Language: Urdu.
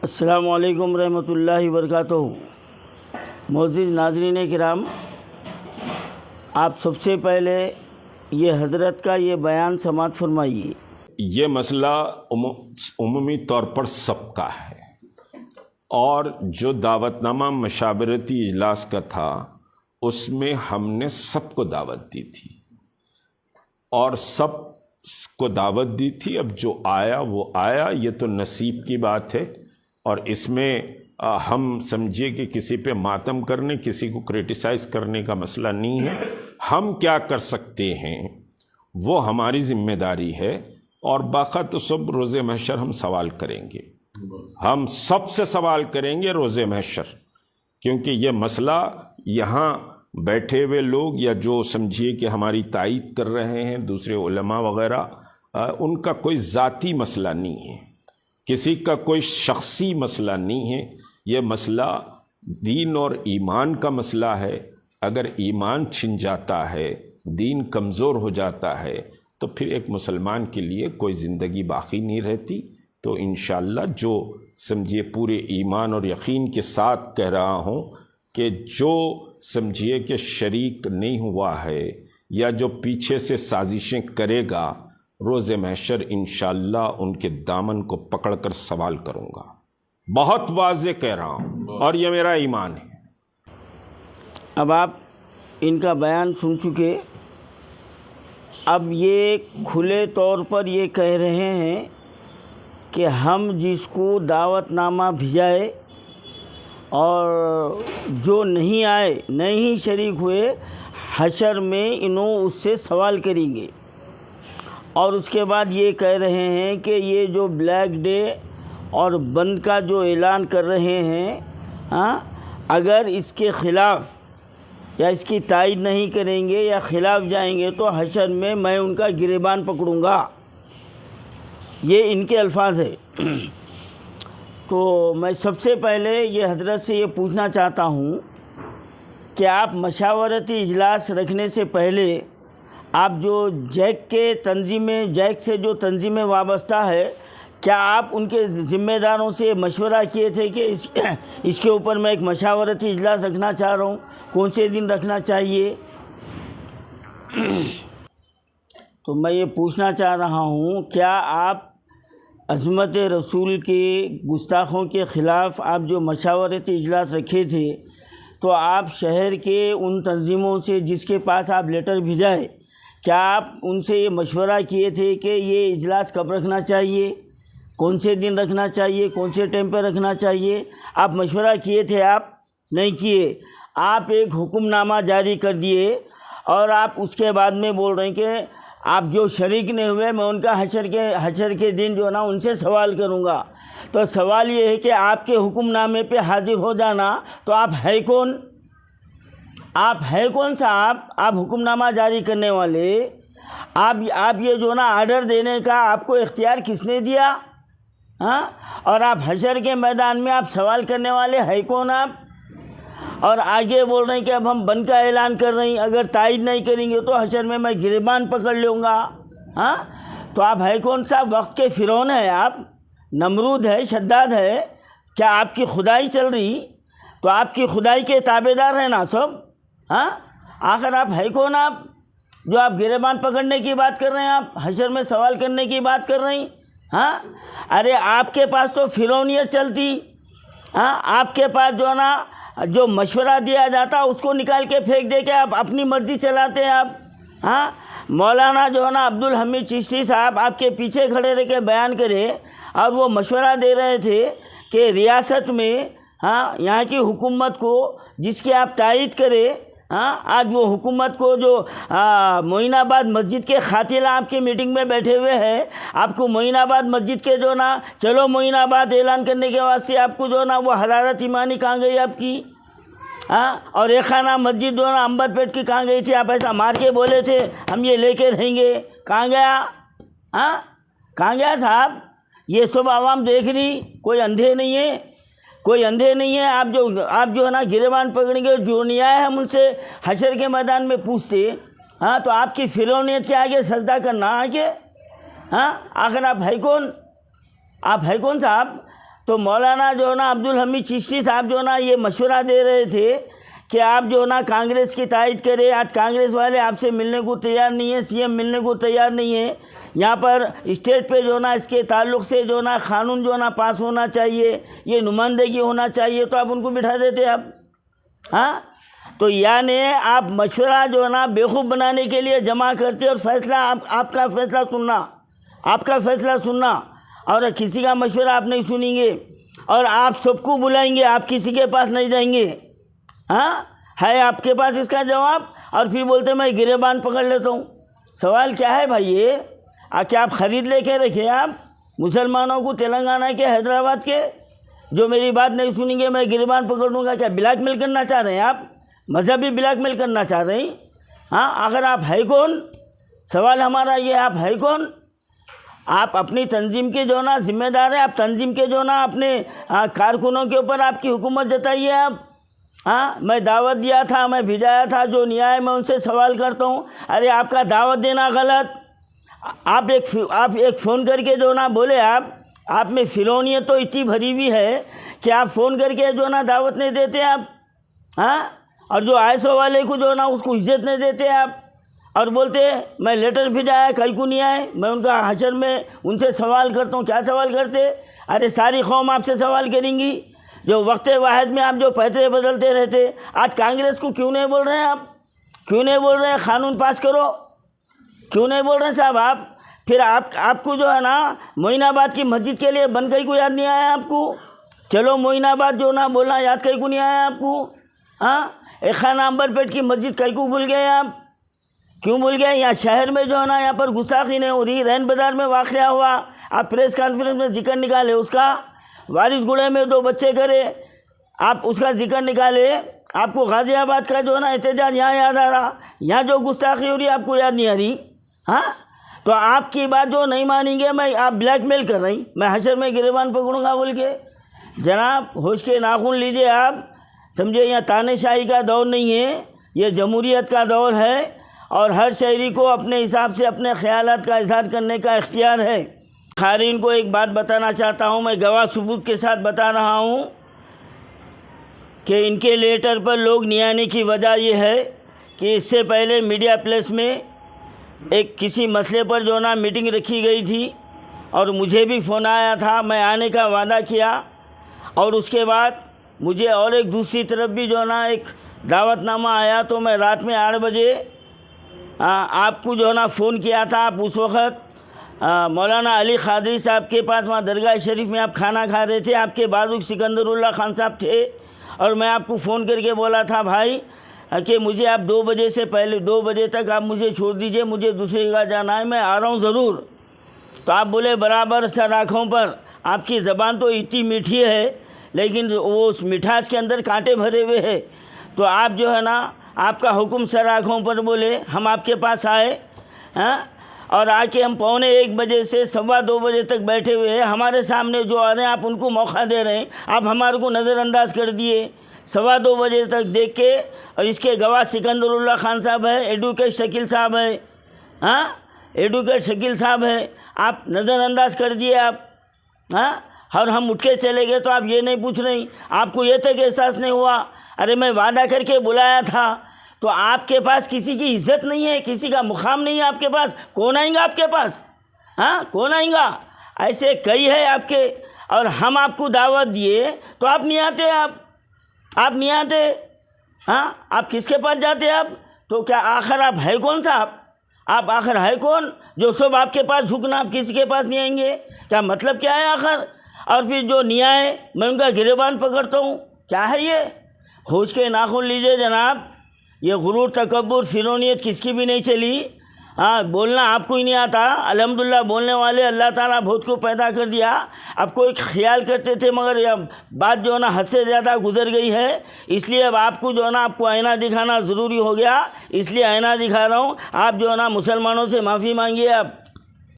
السلام علیکم رحمۃ اللہ وبرکاتہ۔ معزز ناظرین کرام، آپ سب سے پہلے یہ حضرت کا یہ بیان سماعت فرمائیے۔ یہ مسئلہ عمومی طور پر سب کا ہے، اور جو دعوت نامہ مشاورتی اجلاس کا تھا اس میں ہم نے سب کو دعوت دی تھی اور سب کو دعوت دی تھی۔ اب جو آیا وہ آیا، یہ تو نصیب کی بات ہے، اور اس میں ہم سمجھے کہ کسی پہ ماتم کرنے، کسی کو کرٹیسائز کرنے کا مسئلہ نہیں ہے۔ ہم کیا کر سکتے ہیں وہ ہماری ذمہ داری ہے، اور باقی تو سب روز محشر ہم سوال کریں گے، ہم سب سے سوال کریں گے روز محشر، کیونکہ یہ مسئلہ یہاں بیٹھے ہوئے لوگ یا جو سمجھیے کہ ہماری تائید کر رہے ہیں دوسرے علماء وغیرہ، ان کا کوئی ذاتی مسئلہ نہیں ہے، کسی کا کوئی شخصی مسئلہ نہیں ہے۔ یہ مسئلہ دین اور ایمان کا مسئلہ ہے۔ اگر ایمان چھن جاتا ہے، دین کمزور ہو جاتا ہے، تو پھر ایک مسلمان کے لیے کوئی زندگی باقی نہیں رہتی۔ تو انشاءاللہ جو سمجھیے پورے ایمان اور یقین کے ساتھ کہہ رہا ہوں کہ جو سمجھیے کہ شریک نہیں ہوا ہے یا جو پیچھے سے سازشیں کرے گا، روز محشر انشاءاللہ ان کے دامن کو پکڑ کر سوال کروں گا۔ بہت واضح کہہ رہا ہوں، اور یہ میرا ایمان ہے۔ اب آپ ان کا بیان سن چکے، اب یہ کھلے طور پر یہ کہہ رہے ہیں کہ ہم جس کو دعوت نامہ بھیجائے اور جو نہیں آئے، نہیں شریک ہوئے، حشر میں انہوں اس سے سوال کریں گے۔ اور اس کے بعد یہ کہہ رہے ہیں کہ یہ جو بلیک ڈے اور بند کا جو اعلان کر رہے ہیں، اگر اس کے خلاف یا اس کی تائید نہیں کریں گے یا خلاف جائیں گے تو حشر میں ان کا گریبان پکڑوں گا۔ یہ ان کے الفاظ ہے۔ تو میں سب سے پہلے یہ حضرت سے یہ پوچھنا چاہتا ہوں کہ آپ مشاورتی اجلاس رکھنے سے پہلے آپ جو جیک کے تنظیمیں، جیک سے جو تنظیمیں وابستہ ہے، کیا آپ ان کے ذمہ داروں سے مشورہ کیے تھے کہ اس کے اوپر میں ایک مشاورتی اجلاس رکھنا چاہ رہا ہوں، کون سے دن رکھنا چاہیے؟ تو میں یہ پوچھنا چاہ رہا ہوں، کیا آپ عظمت رسول کے گستاخوں کے خلاف آپ جو مشاورتی اجلاس رکھے تھے، تو آپ شہر کے ان تنظیموں سے جس کے پاس آپ لیٹر بھیجائے، کیا آپ ان سے یہ مشورہ کیے تھے کہ یہ اجلاس کب رکھنا چاہیے، کون سے دن رکھنا چاہیے، کون سے ٹائم پہ رکھنا چاہیے؟ آپ مشورہ کیے تھے؟ آپ نہیں کیے، آپ ایک حکم نامہ جاری کر دیے، اور آپ اس کے بعد میں بول رہے ہیں کہ آپ جو شریک نہیں ہوئے میں ان کا حشر کے دن جو ہے نا ان سے سوال کروں گا۔ تو سوال یہ ہے کہ آپ کے حکم نامے پہ حاضر ہو جانا، تو آپ ہے کون؟ آپ ہے کون صاحب؟ آپ حکم نامہ جاری کرنے والے، آپ یہ جو نا آرڈر دینے کا آپ کو اختیار کس نے دیا؟ اور آپ حشر کے میدان میں آپ سوال کرنے والے ہے کون آپ؟ اور آگے بول رہے ہیں کہ اب ہم بند کا اعلان کر رہے ہیں، اگر تائید نہیں کریں گے تو حشر میں گریبان پکڑ لوں گا۔ تو آپ ہے کون صاحب؟ وقت کے فرعون ہے آپ، نمرود ہے، شداد ہے۔ کیا آپ کی خدائی چل رہی؟ تو آپ کی خدائی کے تابع دار ہیں نا سب۔ آخر آپ ہے کون؟ آپ جو آپ گریبان پکڑنے کی بات کر رہے ہیں، آپ حشر میں سوال کرنے کی بات کر رہے ہیں؟ ارے آپ کے پاس تو فرعونیت چلتی، آپ کے پاس جو ہے نا جو مشورہ دیا جاتا اس کو نکال کے پھینک دے کے آپ اپنی مرضی چلاتے ہیں آپ۔ مولانا جو ہے نا عبدالحمید چشتی صاحب آپ کے پیچھے کھڑے رہ کے بیان کرے، اور وہ مشورہ دے رہے تھے کہ ریاست میں یہاں کی حکومت کو جس کی آپ تائید کرے، آج وہ حکومت کو جو معین آباد مسجد کے قاتل آپ کی میٹنگ میں بیٹھے ہوئے ہیں، آپ کو معین آباد مسجد کے جو نا چلو معین آباد اعلان کرنے کے واسطے آپ کو جو نا وہ حرارت ایمانی کہاں گئی آپ کی؟ اور ایک خانہ مسجد جو نا امبر پیٹ کی کہاں گئی تھی؟ آپ ایسا مار کے بولے تھے ہم یہ لے کے رہیں گے، کہاں گیا؟ کہاں گیا صاحب؟ یہ سب عوام دیکھ رہی، کوئی اندھے نہیں ہے، کوئی اندھے نہیں ہے۔ آپ جو ہے نا گریبان پکڑیں گے، جو نہیں آئے ہم ان سے حشر کے میدان میں پوچھتے، تو آپ کی فرعونیت کے آگے سجدہ کرنا آگے؟ آخر آپ ہے کون؟ آپ ہے کون صاحب؟ تو مولانا جو ہے نا عبدالحمید چشتی صاحب جو ہے نا یہ مشورہ دے رہے تھے کہ آپ جو ہے نا کانگریس کی تائید کرے. آج کانگریس والے آپ سے ملنے کو تیار نہیں ہیں, سی ایم ملنے کو تیار نہیں ہے. یہاں پر اسٹیٹ پہ جو ہے نا اس کے تعلق سے جو ہے نا قانون جو ہے نا پاس ہونا چاہیے, یہ نمائندگی ہونا چاہیے, تو آپ ان کو بٹھا دیتے آپ. ہاں, تو یعنی آپ مشورہ جو ہے نا بیوقوف بنانے کے لیے جمع کرتے, اور فیصلہ آپ کا فیصلہ سننا, آپ کا فیصلہ سننا, اور کسی کا مشورہ آپ نہیں سنیں گے, اور آپ سب کو بلائیں گے, آپ کسی کے پاس نہیں جائیں گے. ہاں, ہے آپ کے پاس اس کا جواب, اور پھر بولتے میں گریبان پکڑ لیتا ہوں. سوال کیا ہے بھائی, یہ کیا آپ خرید لے کے رکھے آپ مسلمانوں کو تلنگانہ کے, حیدرآباد کے, جو میری بات نہیں سنیں گے میں گریبان پکڑوں گا؟ کیا بلیک میل کرنا چاہ رہے ہیں آپ؟ مذہبی بلیک میل کرنا چاہ رہے ہیں؟ ہاں, اگر آپ ہے کون؟ سوال ہمارا یہ, آپ ہے کون؟ آپ اپنی تنظیم کے جو ہے نا ذمہ دار ہیں, آپ تنظیم کے جو ہے نا اپنے کارکنوں کے اوپر آپ کی حکومت جتائیے آپ. ہاں, میں دعوت دیا تھا, میں بھیجایا تھا, جو نیائے میں ان سے سوال کرتا ہوں. ارے آپ کا دعوت دینا غلط, آپ ایک فون کر کے جو ہے نا بولے, آپ میں فرونیت تو اتنی بھری ہوئی ہے کہ آپ فون کر کے جو ہے نا دعوت نہیں دیتے آپ. ہاں, اور جو آئیسو والے کو جو ہے نا اس کو عزت نہیں دیتے آپ, اور بولتے میں لیٹر بھیجایا, کہیں کو نہیں آئے, میں ان کا حشر میں ان سے سوال کرتا ہوں. کیا سوال کرتے؟ ارے ساری قوم آپ سے سوال کریں گی, جو وقت واحد میں آپ جو پیترے بدلتے رہتے. آج کانگریس کو کیوں نہیں بول رہے ہیں آپ؟ کیوں نہیں بول رہے ہیں قانون پاس کرو؟ کیوں نہیں بول رہے ہیں صاحب آپ؟ پھر آپ کو جو ہے نا معین آباد کی مسجد کے لیے بن کہیں کو یاد نہیں آیا آپ کو؟ چلو معین آباد جو نا بولنا یاد کہیں کو نہیں آیا آپ کو؟ ہاں, ایک خانہ عنبر پیٹ کی مسجد کہیں کو بھول گئے آپ؟ کیوں بھول گئے؟ یہاں شہر میں جو ہے نا یہاں پر گستاخی نہیں ہو رہی, رین بازار میں واقعہ ہوا, آپ پریس کانفرنس میں ذکر نکالے اس کا. وارث گڑے میں 2 بچے کرے, آپ اس کا ذکر نکالے. آپ کو غازی آباد کا جو ہے نا احتجاج یہاں یاد آ رہا, یہاں جو گستاخی ہو رہی آپ کو یاد نہیں آ رہی. ہاں, تو آپ کی بات جو نہیں مانیں گے, آپ بلیک میل کر رہی, میں حشر میں گریبان پکڑوں گا بول کے. جناب ہوش کے ناخن لیجئے آپ, سمجھے یہاں تانے شاہی کا دور نہیں ہے, یہ جمہوریت کا دور ہے, اور ہر شہری کو اپنے حساب سے اپنے خیالات کا اظہار کرنے کا اختیار ہے. قارئین کو ایک بات بتانا چاہتا ہوں, میں گواہ ثبوت کے ساتھ بتا رہا ہوں کہ ان کے لیٹر پر لوگ نہیں آنے کی وجہ یہ ہے کہ اس سے پہلے میڈیا پلیس میں ایک کسی مسئلے پر جو نا میٹنگ رکھی گئی تھی, اور مجھے بھی فون آیا تھا, میں آنے کا وعدہ کیا, اور اس کے بعد مجھے اور ایک دوسری طرف بھی جو نا ایک دعوت نامہ آیا. تو میں رات میں 8 بجے آپ کو جو نا فون کیا تھا. آپ اس وقت مولانا علی قادری صاحب کے پاس وہاں درگاہ شریف میں آپ کھانا کھا رہے تھے, آپ کے بازو سکندر اللہ خان صاحب تھے, اور میں آپ کو فون کر کے بولا تھا بھائی کہ مجھے آپ 2 بجے سے پہلے 2 بجے تک آپ مجھے چھوڑ دیجئے, مجھے دوسری جگہ جانا ہے, میں آ رہا ہوں ضرور. تو آپ بولے برابر سر آنکھوں پر, آپ کی زبان تو اتنی میٹھی ہے لیکن وہ اس مٹھاس کے اندر کانٹے بھرے ہوئے ہیں. تو آپ جو ہے نا آپ کا حکم سر آنکھوں پر بولے, ہم آپ کے پاس آئے, اور آ کے ہم 1:15 بجے سے 2:15 بجے تک بیٹھے ہوئے ہیں. ہمارے سامنے جو آ رہے ہیں آپ ان کو موقع دے رہے ہیں, آپ ہمارے کو نظر انداز کر دیے. 2:15 بجے تک دیکھ کے, اور اس کے گواہ سکندر اللہ خان صاحب ہے, ایڈوکیٹ شکیل صاحب ہے, ایڈوکیٹ شکیل صاحب ہے, آپ نظر انداز کر دیے آپ. اور ہم اٹھ کے چلے گئے تو آپ یہ نہیں پوچھ رہی, آپ کو یہ تک احساس نہیں ہوا. ارے میں وعدہ کر کے بلایا تھا, تو آپ کے پاس کسی کی عزت نہیں ہے, کسی کا مقام نہیں ہے آپ کے پاس. کون آئیں گا آپ کے پاس؟ کون آئیں گا؟ ایسے کئی ہے آپ کے, اور ہم آپ کو دعوت دیے تو آپ نہیں آتے. آپ نہیں آتے. آپ کس کے پاس جاتے آپ؟ تو کیا آخر آپ ہے کون صاحب؟ آپ آخر ہے کون جو سب آپ کے پاس جھکنا, آپ کسی کے پاس نہیں آئیں گے؟ کیا مطلب کیا ہے آخر؟ اور پھر جو نہیں آئے میں ان کا گریبان پکڑتا ہوں, کیا ہے یہ؟ ہوش کے ناخن لیجئے جناب. یہ غرور, تکبر, فرونیت کس کی بھی نہیں چلی. بولنا آپ کو ہی نہیں آتا. الحمدللہ بولنے والے اللہ تعالیٰ بہت کو پیدا کر دیا. آپ کو ایک خیال کرتے تھے مگر یہ بات جو ہے نا حد سے زیادہ گزر گئی ہے, اس لیے اب آپ کو جو ہے نا آپ کو آئینہ دکھانا ضروری ہو گیا, اس لیے آئینہ دکھا رہا ہوں. آپ جو ہے نا مسلمانوں سے معافی مانگیے. آپ